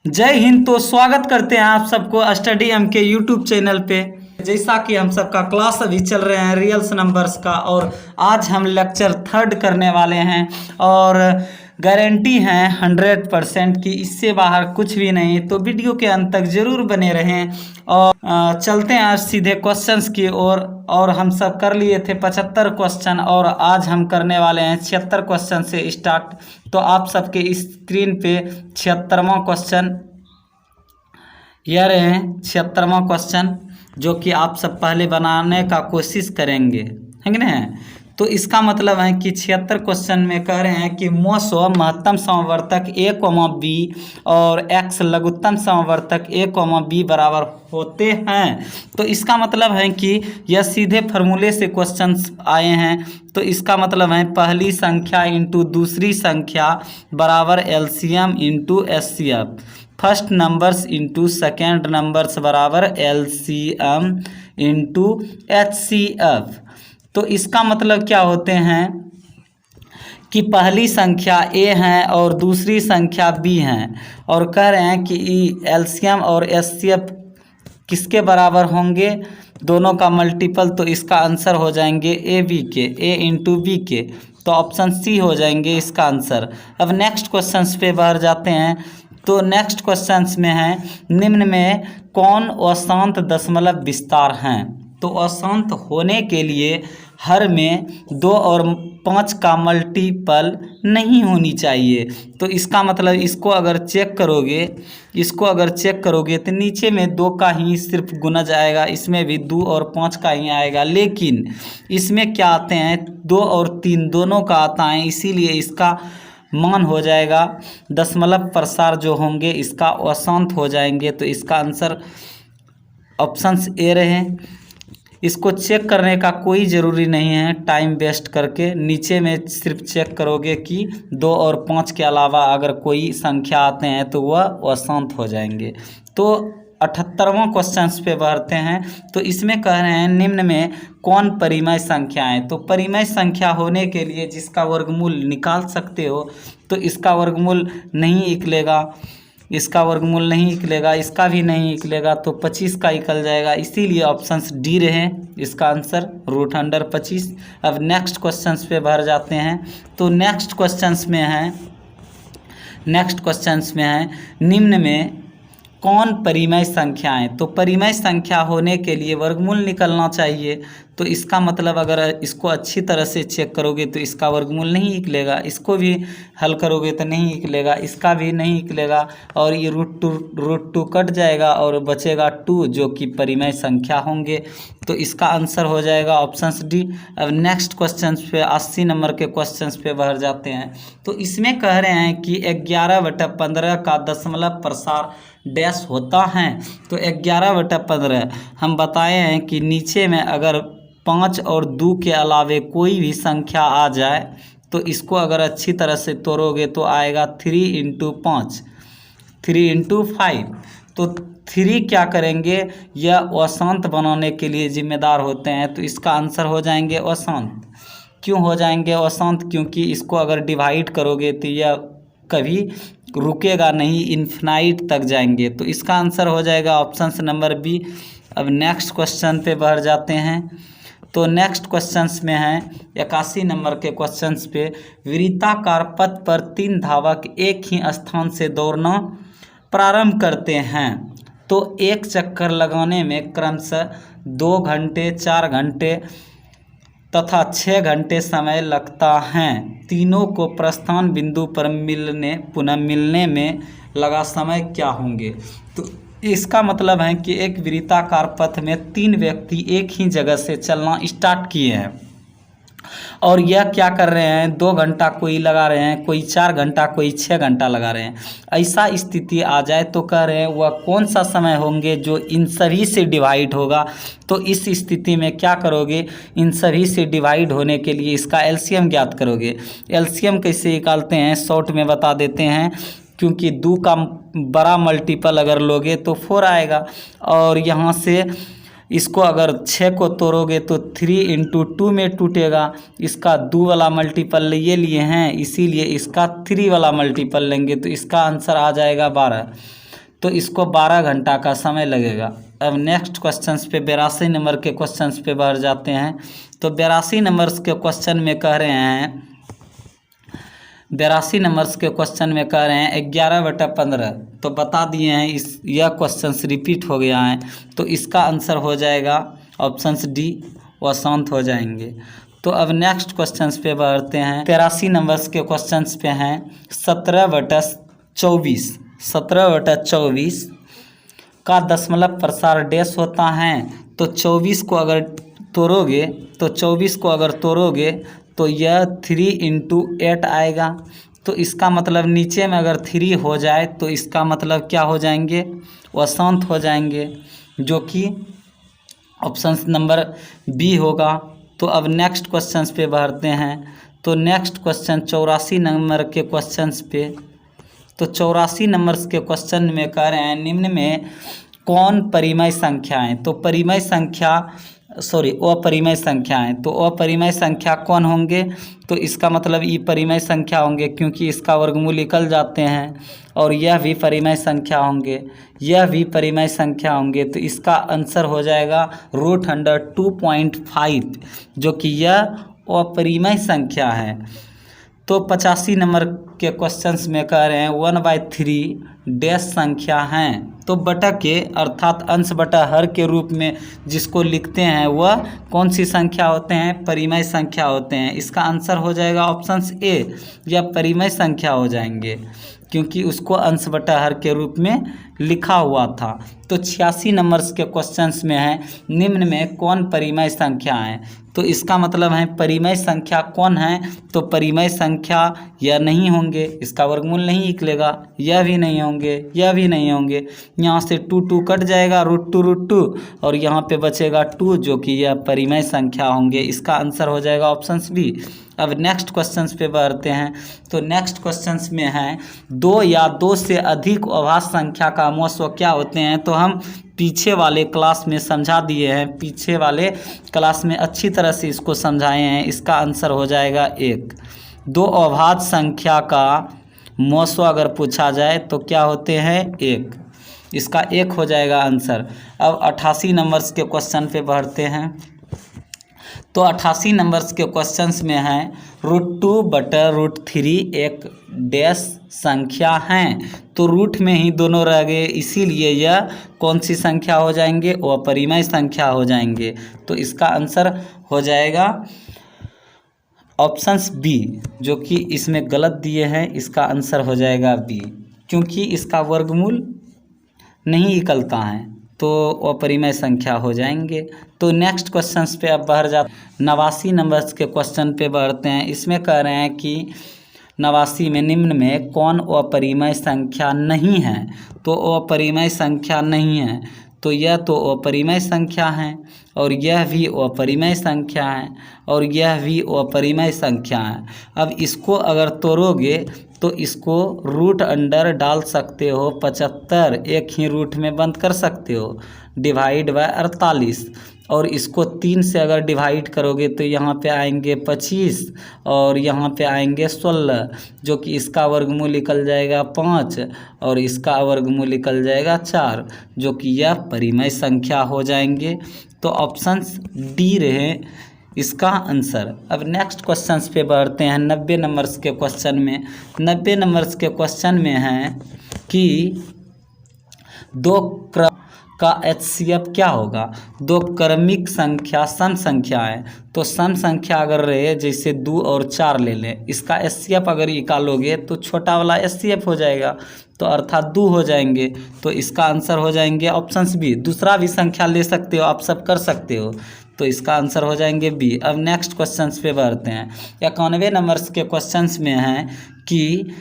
जय हिंद। तो स्वागत करते हैं आप सबको स्टडी एम के यूट्यूब चैनल पे। जैसा कि हम सबका क्लास अभी चल रहे हैं रियल्स नंबर्स का, और आज हम लेक्चर 3 करने वाले हैं और गारंटी है 100% की इससे बाहर कुछ भी नहीं। तो वीडियो के अंत तक जरूर बने रहें और चलते हैं आज सीधे क्वेश्चंस की ओर। और हम सब कर लिए थे 75 क्वेश्चन और आज हम करने वाले हैं 76 क्वेश्चन से स्टार्ट। तो आप सबके स्क्रीन पे 76वां क्वेश्चन यह रहे 76वां क्वेश्चन, जो कि आप सब पहले बनाने का कोशिश करेंगे, है कि नहीं। तो इसका मतलब है कि 76 क्वेश्चन में कह रहे हैं कि मोसो महत्तम समवर्तक a, b और x लघुत्तम समवर्तक a, b बराबर होते हैं। तो इसका मतलब है कि यह सीधे फार्मूले से क्वेश्चंस आए हैं। तो इसका मतलब है पहली संख्या इंटू दूसरी संख्या बराबर LCM into HCF, first numbers into second numbers बराबर एलसीएम इंटू एचसीएफ। तो इसका मतलब क्या होते हैं कि पहली संख्या a है और दूसरी संख्या b है, और कह रहे हैं कि एलसीएम और एचसीएफ किसके बराबर होंगे, दोनों का मल्टीपल। तो इसका आंसर हो जाएंगे a b के, a इंटू बी के। तो ऑप्शन सी हो जाएंगे इसका आंसर। अब नेक्स्ट क्वेश्चंस पे बढ़ जाते हैं। तो नेक्स्ट क्वेश्चंस में है निम्न में कौन अशांत दशमलव विस्तार हैं। तो अशांत होने के लिए हर में 2 और 5 का मल्टीपल नहीं होनी चाहिए। तो इसका मतलब इसको अगर चेक करोगे तो नीचे में 2 का ही सिर्फ गुना जाएगा, इसमें भी 2 और 5 का ही आएगा। लेकिन इसमें क्या आते हैं 2 और 3 दोनों का आता है, इसीलिए इसका मान हो जाएगा दशमलव प्रसार जो होंगे इसका अशांत हो जाएंगे। तो इसका आंसर ऑप्शंस ए रहे। इसको चेक करने का कोई ज़रूरी नहीं है टाइम वेस्ट करके, नीचे में सिर्फ चेक करोगे कि 2 और 5 के अलावा अगर कोई संख्या आते हैं तो वह अशांत हो जाएंगे। तो 78वां क्वेश्चंस पे बढ़ते हैं। तो इसमें कह रहे हैं निम्न में कौन परिमेय संख्या है। तो परिमेय संख्या होने के लिए जिसका वर्गमूल निकाल सकते हो, तो इसका वर्गमूल नहीं निकलेगा, इसका वर्गमूल नहीं निकलेगा, इसका भी नहीं निकलेगा, तो 25 का निकल जाएगा। इसीलिए ऑप्शंस डी रहे इसका आंसर √25। अब नेक्स्ट क्वेश्चंस पे बढ़ जाते हैं। तो नेक्स्ट क्वेश्चंस में है निम्न में कौन परिमेय संख्या है। तो परिमेय संख्या होने के लिए वर्गमूल निकलना चाहिए। तो इसका मतलब अगर इसको अच्छी तरह से चेक करोगे तो इसका वर्गमूल नहीं निकलेगा, इसको भी हल करोगे तो नहीं निकलेगा, इसका भी नहीं निकलेगा, और ये √2 कट जाएगा और बचेगा 2 जो कि परिमेय संख्या होंगे। तो इसका आंसर हो जाएगा ऑप्शंस डी। अब नेक्स्ट क्वेश्चन पे 80 नंबर के क्वेश्चन पे बढ़ जाते हैं। तो इसमें कह रहे हैं कि 11/15 का दशमलव प्रसार डैश होता है। तो 11/15 हम बताए हैं कि नीचे में अगर 5 और 2 के अलावे कोई भी संख्या आ जाए तो इसको अगर अच्छी तरह से तोड़ोगे तो आएगा 3 इंटू 5, 3 इंटू 5। तो 3 क्या करेंगे, यह अशांत बनाने के लिए जिम्मेदार होते हैं। तो इसका आंसर हो जाएंगे अशांत। क्यों हो जाएंगे अशांत, क्योंकि इसको अगर डिवाइड करोगे तो यह कभी रुकेगा नहीं, इन्फिनाइट तक जाएंगे। तो इसका आंसर हो जाएगा ऑप्शन नंबर बी। अब नेक्स्ट क्वेश्चन पे बढ़ जाते हैं। तो नेक्स्ट क्वेश्चंस में है 81 नंबर के क्वेश्चंस पे वृत्ताकार पथ पर 3 धावक एक ही स्थान से दौड़ना प्रारंभ करते हैं। तो एक चक्कर लगाने में क्रमशः 2 घंटे, 4 घंटे तथा 6 घंटे समय लगता है। तीनों को प्रस्थान बिंदु पर पुनः मिलने में लगा समय क्या होंगे। तो इसका मतलब है कि एक वृत्ताकार पथ में 3 व्यक्ति एक ही जगह से चलना स्टार्ट किए हैं, और यह क्या कर रहे हैं 2 घंटा कोई लगा रहे हैं, कोई 4 घंटा, कोई 6 घंटा लगा रहे हैं। ऐसा स्थिति आ जाए तो कह रहे हैं वह कौन सा समय होंगे जो इन सभी से डिवाइड होगा। तो इस स्थिति में क्या करोगे, इन सभी से डिवाइड होने के लिए इसका एलसीएम ज्ञात करोगे। एलसीएम कैसे निकालते हैं शॉर्ट में बता देते हैं, क्योंकि 2 का बड़ा मल्टीपल अगर लोगे तो 4 आएगा, और यहाँ से इसको अगर 6 को तोड़ोगे तो 3 इंटू 2 में टूटेगा। इसका 2 वाला मल्टीपल ये लिए हैं, इसीलिए इसका 3 वाला मल्टीपल लेंगे। तो इसका आंसर आ जाएगा 12। तो इसको 12 घंटा का समय लगेगा। अब नेक्स्ट क्वेश्चंस पे 82 नंबर के क्वेश्चंस पे बढ़ जाते हैं। तो 82 नंबर्स के क्वेश्चन में कह रहे हैं 82 नंबर्स के क्वेश्चन में कह रहे हैं 11/15। तो बता दिए हैं यह क्वेश्चंस रिपीट हो गया है, तो इसका आंसर हो जाएगा ऑप्शंस डी, वह शांत हो जाएंगे। तो अब नेक्स्ट क्वेश्चंस पे बढ़ते हैं। 83 नंबर्स के क्वेश्चंस पे हैं 17/24। 17/24 का दशमलव प्रसार डैश होता है। तो 24 को अगर तोड़ोगे तो यह 3 × 8 आएगा। तो इसका मतलब नीचे में अगर 3 हो जाए तो इसका मतलब क्या हो जाएंगे, वह शांत हो जाएंगे, जो कि ऑप्शन नंबर बी होगा। तो अब नेक्स्ट क्वेश्चंस पे बढ़ते हैं। तो नेक्स्ट क्वेश्चन 84 नंबर के क्वेश्चंस पे। तो 84 नंबर्स के क्वेश्चन में कह रहे हैं निम्न में कौन परिमेय संख्याएं। तो अपरिमेय संख्याएं। तो अपरिमेय संख्या कौन होंगे, तो इसका मतलब ई परिमेय संख्या होंगे, क्योंकि इसका वर्गमूल निकल जाते हैं। और यह भी परिमेय संख्या होंगे, तो इसका आंसर हो जाएगा √2.5, जो कि यह अपरिमेय संख्या है। तो 85 नंबर के क्वेश्चंस में कह रहे हैं 1/3 डैश संख्या हैं। तो बटा के अर्थात अंश बटा हर के रूप में जिसको लिखते हैं वह कौन सी संख्या होते हैं, परिमेय संख्या होते हैं। इसका आंसर हो जाएगा ऑप्शंस ए, या परिमेय संख्या हो जाएंगे, क्योंकि उसको अंश बटा हर के रूप में लिखा हुआ था। तो 86 नंबर्स के क्वेश्चंस में है निम्न में कौन परिमेय संख्या है। तो इसका मतलब है परिमेय संख्या कौन है, तो परिमेय संख्या यह नहीं होंगे, इसका वर्गमूल नहीं निकलेगा, यह भी नहीं होंगे। यहाँ से 2 कट जाएगा, √2 और यहाँ पे बचेगा 2, जो कि यह परिमेय संख्या होंगे। इसका आंसर हो जाएगा ऑप्शंस बी। अब नेक्स्ट क्वेश्चंस पे बढ़ते हैं। तो नेक्स्ट क्वेश्चंस में है 2 या 2 से अधिक अभाज्य संख्या का मोस्व क्या होते हैं। तो हम पीछे वाले क्लास में समझा दिए हैं, पीछे वाले क्लास में अच्छी तरह से इसको समझाए हैं। इसका आंसर हो जाएगा 1। 2 अभाज्य संख्या का मोस्व अगर पूछा जाए तो क्या होते हैं, 1। इसका 1 हो जाएगा आंसर। अब 88 नंबर्स के क्वेश्चन पे बढ़ते हैं। तो 88 नंबर्स के क्वेश्चंस में है √2/√3 एक डैश संख्या हैं। तो रूट में ही दोनों रह गए, इसीलिए यह कौन सी संख्या हो जाएंगे, वो अपरिमेय संख्या हो जाएंगे। तो इसका आंसर हो जाएगा ऑप्शंस बी, जो कि इसमें गलत दिए हैं। इसका आंसर हो जाएगा बी, क्योंकि इसका वर्गमूल नहीं निकलता है, तो अपरिमेय संख्या हो जाएंगे। तो नेक्स्ट क्वेश्चंस पे अब बढ़ जाते 89 नंबर्स के क्वेश्चन पे बढ़ते हैं। इसमें कह रहे हैं कि 89 में निम्न में कौन अपरिमेय संख्या नहीं है। तो अपरिमेय संख्या नहीं है, तो यह तो अपरिमेय संख्या है, और यह भी अपरिमेय संख्या है, और यह भी अपरिमेय संख्या है। अब इसको अगर तोड़ोगे तो इसको रूट अंडर डाल सकते हो 75, एक ही रूट में बंद कर सकते हो, डिवाइड बाय 48। और इसको 3 से अगर डिवाइड करोगे तो यहाँ पे आएंगे 25 और यहाँ पे आएंगे 16, जो कि इसका वर्गमूल निकल जाएगा 5 और इसका वर्गमूल निकल जाएगा 4, जो कि यह परिमेय संख्या हो जाएंगे। तो ऑप्शंस डी रहे इसका आंसर। अब नेक्स्ट क्वेश्चंस पे बढ़ते हैं 90 नंबर्स के क्वेश्चन में। 90 नंबर्स के क्वेश्चन में है कि 2 क्रम का HCF क्या होगा। 2 क्रमिक संख्या सम संख्या है। तो सम संख्या अगर रहे जैसे 2 और 4 ले लें, इसका HCF अगर निकालोगे तो छोटा वाला HCF हो जाएगा, तो अर्थात 2 हो जाएंगे। तो इसका आंसर हो जाएंगे ऑप्शंस बी। दूसरा भी संख्या ले सकते हो, आप सब कर सकते हो, तो इसका आंसर हो जाएंगे बी। अब नेक्स्ट क्वेश्चंस पे बढ़ते हैं। 91 नंबर्स के क्वेश्चंस में है कि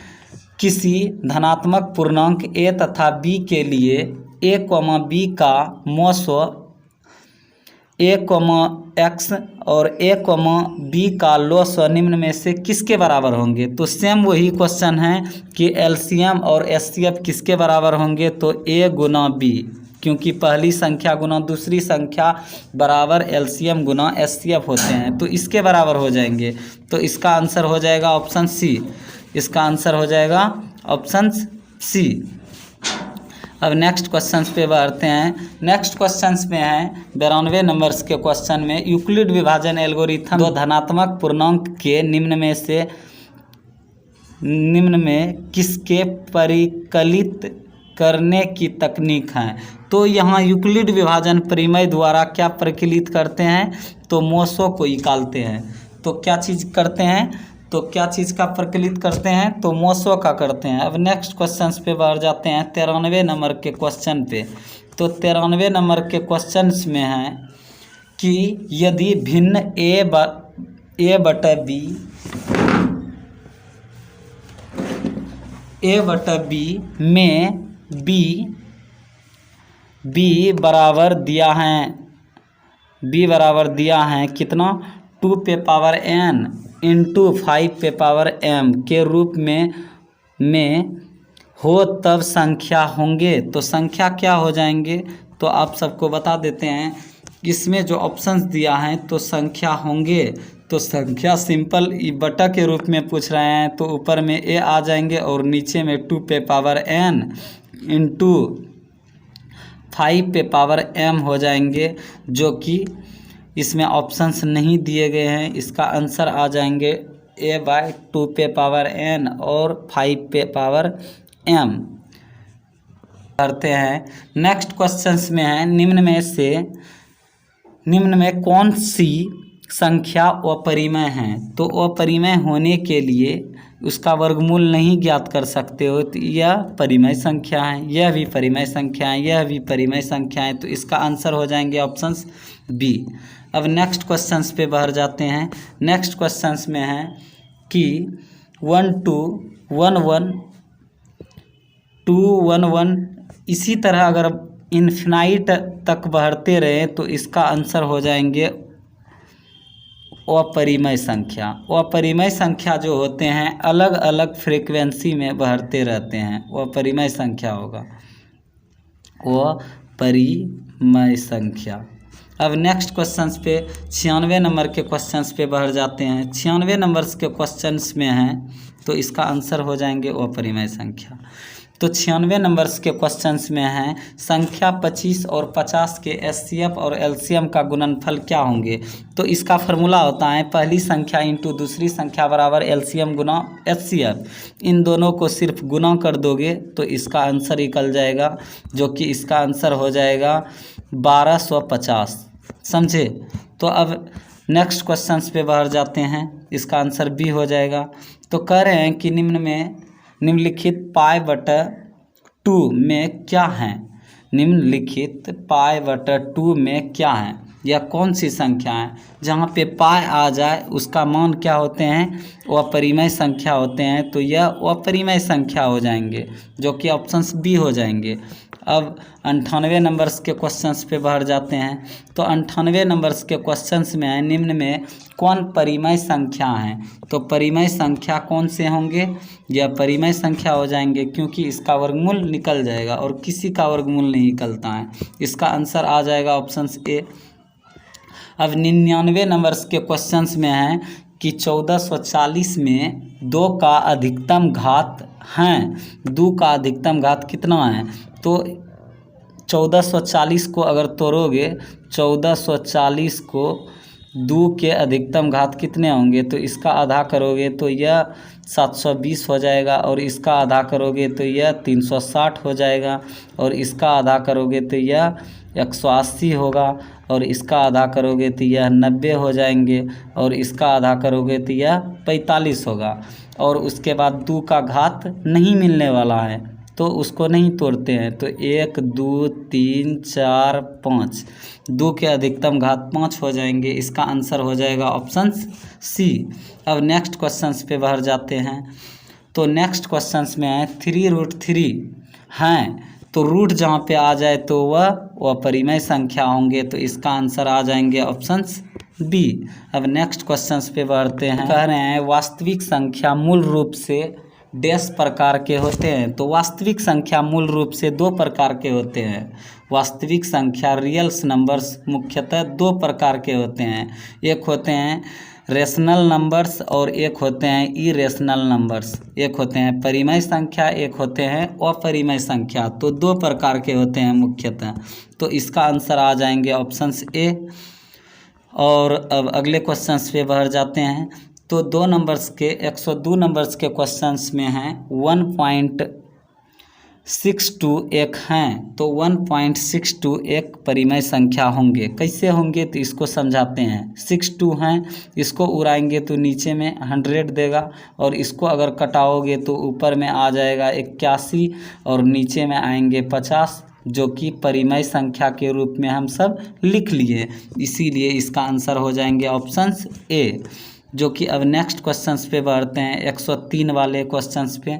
किसी धनात्मक पूर्णांक a तथा b के लिए a, b का मोस्व a, x और a, b का लोस्व निम्न में से किसके बराबर होंगे। तो सेम वही क्वेश्चन है कि एलसीएम और एचसीएफ किसके बराबर होंगे। तो a गुना b, क्योंकि पहली संख्या गुना दूसरी संख्या बराबर एलसीएम गुना एचसीएफ होते हैं, तो इसके बराबर हो जाएंगे। तो इसका आंसर हो जाएगा ऑप्शन सी। इसका आंसर हो जाएगा ऑप्शन सी। अब नेक्स्ट क्वेश्चन पे बढ़ते हैं। नेक्स्ट क्वेश्चन में है 92 नंबर्स के क्वेश्चन में यूक्लिड विभाजन एल्गोरिथम दो धनात्मक पूर्णांक के निम्न में किसके परिकलित करने की तकनीक है। तो यहाँ यूक्लिड विभाजन परिमेय द्वारा क्या परिकलित करते हैं, तो मोसो को निकालते हैं। तो क्या चीज़ करते हैं, तो क्या चीज़ का परिकलित करते हैं, तो मोसो का करते हैं। अब नेक्स्ट क्वेश्चन पे बढ़ जाते हैं 93 नंबर के क्वेश्चन पे। तो 93 नंबर के क्वेश्चन में है कि यदि भिन्न ए बटा बी में बी बराबर दिया है कितना, 2 पे पावर n इंटू 5 पे पावर m के रूप में हो, तब संख्या होंगे। तो संख्या क्या हो जाएंगे, तो आप सबको बता देते हैं। इसमें जो ऑप्शंस दिया है तो संख्या होंगे, तो संख्या सिंपल बटा के रूप में पूछ रहे हैं, तो ऊपर में a आ जाएंगे और नीचे में 2 पे पावर n इंटू 5 पे पावर m हो जाएंगे, जो कि इसमें ऑप्शंस नहीं दिए गए हैं। इसका आंसर आ जाएंगे a/2 पे पावर n और 5 पे पावर m। करते हैं नेक्स्ट क्वेश्चंस में है निम्न में कौन सी संख्या अपरिमेय है। तो अपरिमेय होने के लिए उसका वर्गमूल नहीं ज्ञात कर सकते हो, तो यह परिमेय संख्या है, यह भी परिमेय संख्या है, यह भी परिमेय संख्या है। तो इसका आंसर हो जाएंगे ऑप्शंस बी। अब नेक्स्ट क्वेश्चंस पे बढ़ जाते हैं। नेक्स्ट क्वेश्चंस में है कि 1 2 1 1 2 1 1 इसी तरह अगर इन्फिनाइट तक बढ़ते रहे तो इसका आंसर हो जाएंगे अपरिमेय संख्या। अपरिमेय संख्या जो होते हैं अलग अलग फ्रीक्वेंसी में बढ़ते रहते हैं, वो अपरिमेय संख्या होगा, वो परिमेय संख्या। अब नेक्स्ट क्वेश्चंस पे 96 नंबर के क्वेश्चंस पे बढ़ जाते हैं। 96 नंबर्स के क्वेश्चंस में हैं तो इसका आंसर हो जाएंगे अपरिमेय संख्या। तो 96 नंबर्स के क्वेश्चंस में हैं संख्या 25 और 50 के एचसीएफ और एलसीएम का गुणनफल क्या होंगे। तो इसका फार्मूला होता है पहली संख्या इंटू दूसरी संख्या बराबर एलसीएम गुना एचसीएफ। इन दोनों को सिर्फ गुना कर दोगे तो इसका आंसर निकल जाएगा, जो कि इसका आंसर हो जाएगा 1250। समझे। तो अब नेक्स्ट क्वेश्चंस पे बढ़ जाते हैं, इसका आंसर बी हो जाएगा। तो कह रहे हैं कि निम्नलिखित π/2 में क्या है, निम्नलिखित π/2 में क्या है, यह कौन सी संख्या है। जहाँ पे पाई आ जाए उसका मान क्या होते हैं, वो अपरिमेय संख्या होते हैं। तो यह अपरिमेय संख्या हो जाएंगे, जो कि ऑप्शंस बी हो जाएंगे। अब 98 नंबर्स के क्वेश्चंस पे बढ़ जाते हैं। तो 98 नंबर्स के क्वेश्चंस में है निम्न में कौन परिमेय संख्या है। तो परिमेय संख्या कौन से होंगे, यह परिमेय संख्या हो जाएंगे, क्योंकि इसका वर्गमूल निकल जाएगा और किसी का वर्गमूल नहीं निकलता है। इसका आंसर आ जाएगा ऑप्शंस ए। अब 99 नंबर्स के क्वेश्चंस में है कि 1440 में 2 का अधिकतम घात है, 2 का अधिकतम घात कितना है। तो 1440 को अगर तोड़ोगे, 1440 को 2 के अधिकतम घात कितने होंगे, तो इसका आधा करोगे तो यह 720 हो जाएगा, और इसका आधा करोगे तो यह 360 हो जाएगा, और इसका आधा करोगे तो यह 180 होगा, और इसका आधा करोगे तो यह 90 हो जाएंगे, और इसका आधा करोगे तो यह 45 होगा। और उसके बाद 2 का घात नहीं मिलने वाला है तो उसको नहीं तोड़ते हैं। तो 1 2 3 4 5, 2 के अधिकतम घात 5 हो जाएंगे। इसका आंसर हो जाएगा ऑप्शन सी। अब नेक्स्ट क्वेश्चंस पे बढ़ जाते हैं। तो नेक्स्ट क्वेश्चंस में है 3√3 हैं, तो रूट जहाँ पे आ जाए तो वह अपरिमेय संख्या होंगे। तो इसका आंसर आ जाएंगे ऑप्शंस बी। अब नेक्स्ट क्वेश्चंस पे बढ़ते हैं। कह रहे हैं वास्तविक संख्या मूल रूप से डैश प्रकार के होते हैं। तो वास्तविक संख्या मूल रूप से 2 प्रकार के होते हैं। वास्तविक संख्या रियल्स नंबर्स मुख्यतः 2 प्रकार के होते हैं। एक होते हैं रेशनल नंबर्स और एक होते हैं इरेशनल नंबर्स। एक होते हैं परिमेय संख्या, एक होते हैं अपरिमेय संख्या। तो दो प्रकार के होते हैं मुख्यतः। तो इसका आंसर आ जाएंगे ऑप्शंस ए। और अब अगले क्वेश्चंस पे बढ़ जाते हैं। तो 2 नंबर्स के 102 नंबर्स के क्वेश्चंस में हैं 1.62 एक हैं। तो 1.62 एक परिमेय संख्या होंगे। कैसे होंगे तो इसको समझाते हैं। 62 हैं, इसको उड़ाएंगे तो नीचे में 100 देगा, और इसको अगर कटाओगे तो ऊपर में आ जाएगा 81 और नीचे में आएंगे 50, जो कि परिमेय संख्या के रूप में हम सब लिख लिए। इसीलिए इसका आंसर हो जाएंगे ऑप्शंस ए। जो कि अब नेक्स्ट क्वेश्चंस पे बढ़ते हैं। 103 वाले क्वेश्चंस पे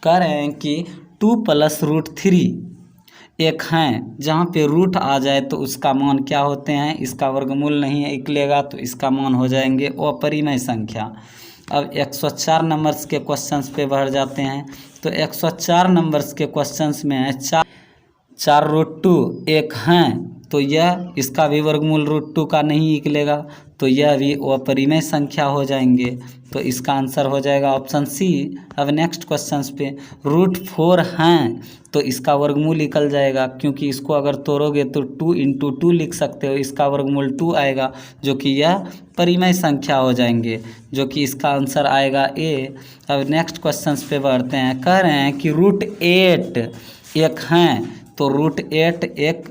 कह रहे हैं कि 2 + √3 एक हैं। जहाँ पे रूट आ जाए तो उसका मान क्या होते हैं, इसका वर्गमूल नहीं निकलेगा तो इसका मान हो जाएंगे अपरिमेय संख्या। अब 104 नंबर्स के क्वेश्चंस पे बढ़ जाते हैं। तो 104 नंबर्स के क्वेश्चंस में है 4√2 एक हैं। तो यह इसका भी वर्गमूल √2 का नहीं निकलेगा, तो यह भी अपरिमेय संख्या हो जाएंगे। तो इसका आंसर हो जाएगा ऑप्शन सी। अब नेक्स्ट क्वेश्चंस पे √4 हैं, तो इसका वर्गमूल निकल जाएगा, क्योंकि इसको अगर तोड़ोगे तो 2 × 2 लिख सकते हो, इसका वर्गमूल 2 आएगा, जो कि यह परिमेय संख्या हो जाएंगे, जो कि इसका आंसर आएगा ए। अब नेक्स्ट क्वेश्चंस पे बढ़ते हैं। कह रहे हैं कि √8 एक हैं। तो √8 एक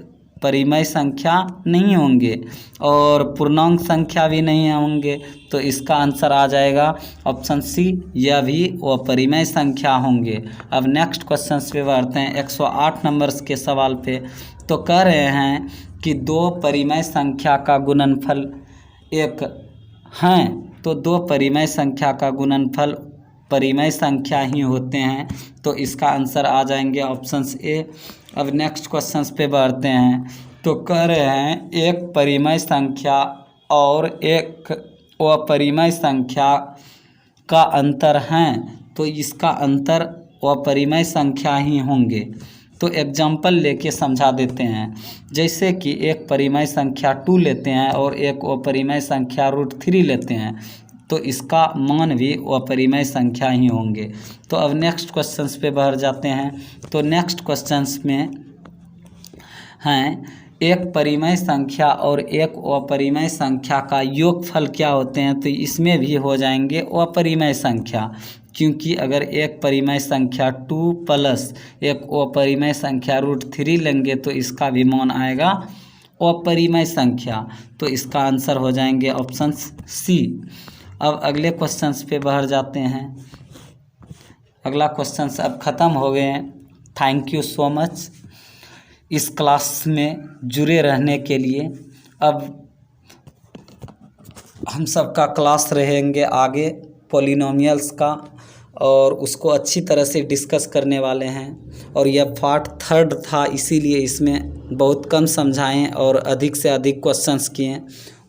परिमेय संख्या नहीं होंगे और पूर्णांक संख्या भी नहीं होंगे, तो इसका आंसर आ जाएगा ऑप्शन सी, यह भी अपरिमेय संख्या होंगे। अब नेक्स्ट क्वेश्चंस पे बढ़ते हैं 108 नंबर्स के सवाल पे। तो कह रहे हैं कि 2 परिमेय संख्या का गुणनफल एक हैं। तो 2 परिमेय संख्या का गुणनफल परिमेय संख्या ही होते हैं, तो इसका आंसर आ जाएंगे ऑप्शंस ए। अब नेक्स्ट क्वेश्चंस पे बढ़ते हैं। तो कह रहे हैं एक परिमेय संख्या और एक अपरिमेय संख्या का अंतर हैं, तो इसका अंतर अपरिमेय संख्या ही होंगे। तो एग्जाम्पल लेके समझा देते हैं। जैसे कि एक परिमेय संख्या 2 लेते हैं और एक अपरिमेय संख्या √3 लेते हैं, तो इसका मान भी अपरिमेय संख्या ही होंगे। तो अब नेक्स्ट क्वेश्चंस पे बढ़ जाते हैं। तो नेक्स्ट क्वेश्चंस में हैं एक परिमेय संख्या और एक अपरिमेय संख्या का योगफल क्या होते हैं। तो इसमें भी हो जाएंगे अपरिमेय संख्या, क्योंकि अगर एक परिमेय संख्या 2 + एक अपरिमेय संख्या √3 लेंगे तो इसका भी मान आएगा अपरिमेय संख्या। तो इसका आंसर हो जाएंगे ऑप्शन सी। अब अगले क्वेश्चंस पे बढ़ जाते हैं। अगला क्वेश्चंस अब ख़त्म हो गए हैं। थैंक यू सो मच इस क्लास में जुड़े रहने के लिए। अब हम सब का क्लास रहेंगे आगे पॉलिनोमियल्स का, और उसको अच्छी तरह से डिस्कस करने वाले हैं। और यह पार्ट 3 था, इसीलिए इसमें बहुत कम समझाएं और अधिक से अधिक क्वेश्चंस किए।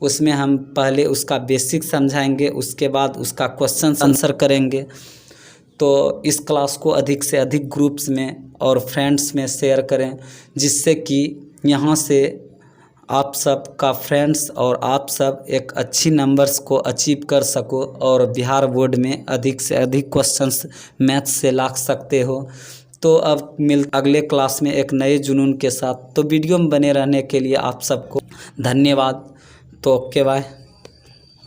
उसमें हम पहले उसका बेसिक समझाएंगे, उसके बाद उसका क्वेश्चन आंसर करेंगे। तो इस क्लास को अधिक से अधिक ग्रुप्स में और फ्रेंड्स में शेयर करें, जिससे कि यहाँ से आप सब का फ्रेंड्स और आप सब एक अच्छी नंबर्स को अचीव कर सको और बिहार बोर्ड में अधिक से अधिक क्वेश्चंस मैथ्स से ला सकते हो। तो अब अगले क्लास में एक नए जुनून के साथ। तो वीडियो में बने रहने के लिए आप सबको धन्यवाद। तो ओके बाय।